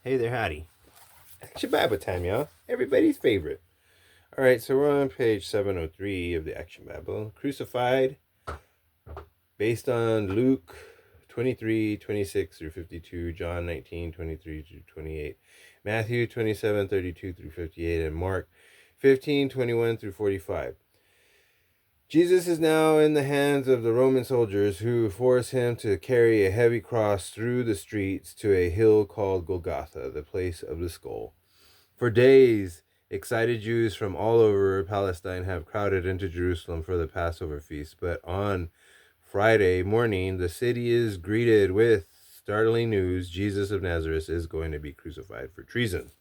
Hey there, howdy. Action Bible time, y'all. Everybody's favorite. All right, so we're on page 703 of the Action Bible. Crucified, based on Luke 23:26 through 52, John 19:23 through 28, Matthew 27:32 through 58, and Mark 15:21 through 45. Jesus is now in the hands of the Roman soldiers who force him to carry a heavy cross through the streets to a hill called Golgotha, the place of the skull. For days, excited Jews from all over Palestine have crowded into Jerusalem for the Passover feast, but on Friday morning, the city is greeted with startling news: Jesus of Nazareth is going to be crucified for treason.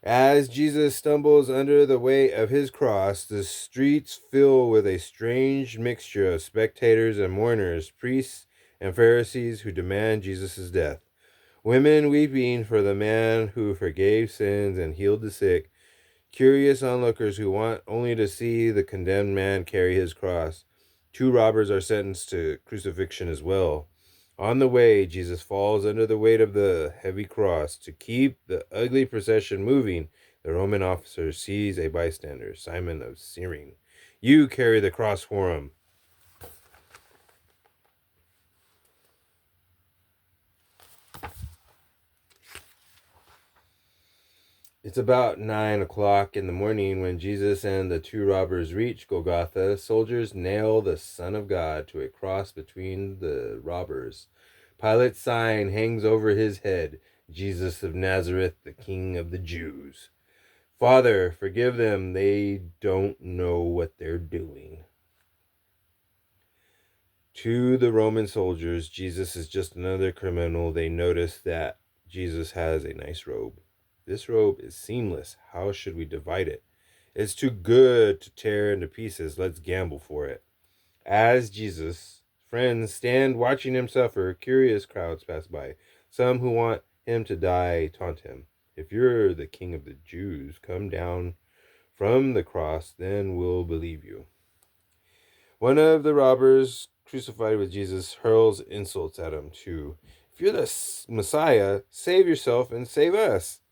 As Jesus stumbles under the weight of his cross, the streets fill with a strange mixture of spectators and mourners, priests and Pharisees who demand Jesus' death, women weeping for the man who forgave sins and healed the sick, curious onlookers who want only to see the condemned man carry his cross. 2 robbers are sentenced to crucifixion as well. On the way, Jesus falls under the weight of the heavy cross. To keep the ugly procession moving, the Roman officer sees a bystander, Simon of Cyrene. "You carry the cross for him." It's about 9 o'clock in the morning when Jesus and the 2 robbers reach Golgotha. Soldiers nail the Son of God to a cross between the robbers. Pilate's sign hangs over his head: "Jesus of Nazareth, the King of the Jews." "Father, forgive them. They don't know what they're doing." To the Roman soldiers, Jesus is just another criminal. They notice that Jesus has a nice robe. "This robe is seamless. How should we divide it?" "It's too good to tear into pieces. Let's gamble for it." As Jesus' friends stand watching him suffer, curious crowds pass by. Some who want him to die taunt him. "If you're the King of the Jews, come down from the cross, then we'll believe you." One of the robbers crucified with Jesus hurls insults at him too. "If you're the Messiah, save yourself and save us.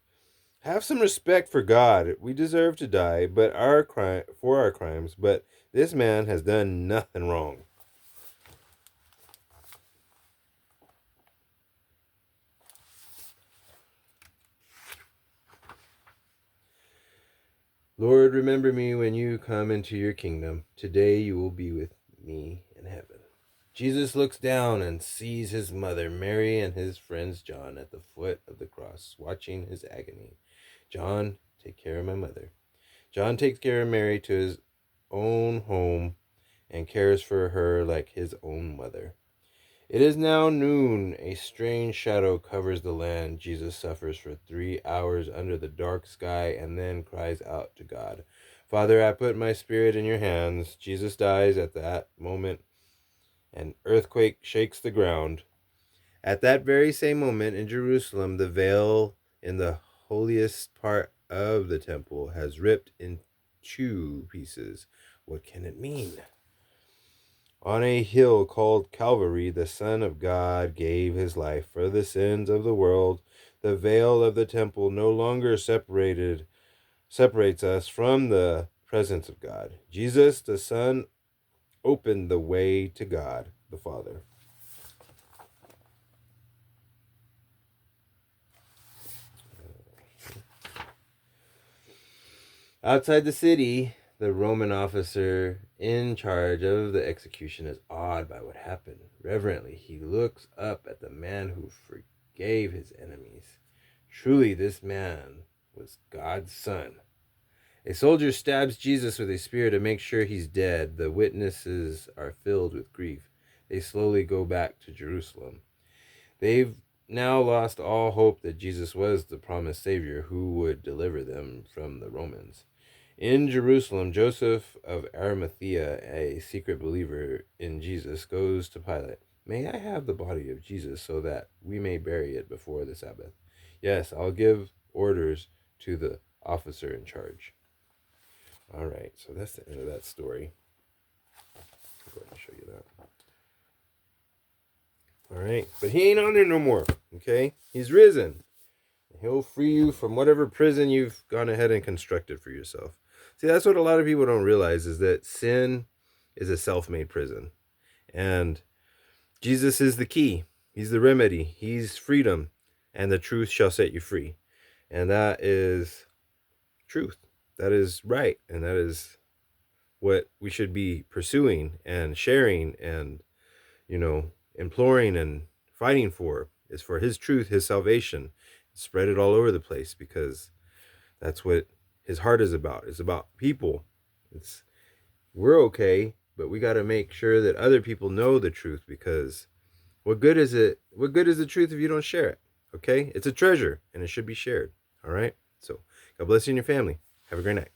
Have some respect for God. We deserve to die for our crimes, but this man has done nothing wrong." "Lord, remember me when you come into your kingdom. Today you will be with me in heaven." Jesus looks down and sees his mother, Mary, and his friends John at the foot of the cross, watching his agony. "John, take care of my mother." John takes care of Mary to his own home and cares for her like his own mother. It is now noon. A strange shadow covers the land. Jesus suffers for 3 hours under the dark sky and then cries out to God, "Father, I put my spirit in your hands." Jesus dies at that moment. An earthquake shakes the ground. At that very same moment in Jerusalem, the veil in the holiest part of the temple has ripped in 2 pieces. What can it mean? On a hill called Calvary, the Son of God gave his life for the sins of the world. The veil of the temple no longer separates us from the presence of God. Jesus, the Son, opened the way to God, the Father. Outside the city, the Roman officer in charge of the execution is awed by what happened. Reverently, he looks up at the man who forgave his enemies. Truly, this man was God's son. A soldier stabs Jesus with a spear to make sure he's dead. The witnesses are filled with grief. They slowly go back to Jerusalem. They've now lost all hope that Jesus was the promised Savior who would deliver them from the Romans. In Jerusalem, Joseph of Arimathea, a secret believer in Jesus, goes to Pilate. "May I have the body of Jesus so that we may bury it before the Sabbath?" "Yes, I'll give orders to the officer in charge." All right, so that's the end of that story. I'll go ahead and show you that. All right, but he ain't on there no more, okay? He's risen. He'll free you from whatever prison you've gone ahead and constructed for yourself. See, that's what a lot of people don't realize, is that sin is a self-made prison. And Jesus is the key. He's the remedy. He's freedom. And the truth shall set you free. And that is truth. That is right. And that is what we should be pursuing and sharing and, imploring and fighting for, is for his truth, his salvation. Spread it all over the place, because that's what his heart is about. It's about people. We're okay, but we got to make sure that other people know the truth, because what good is it? What good is the truth if you don't share it? Okay? It's a treasure and it should be shared. All right? So, God bless you and your family. Have a great night.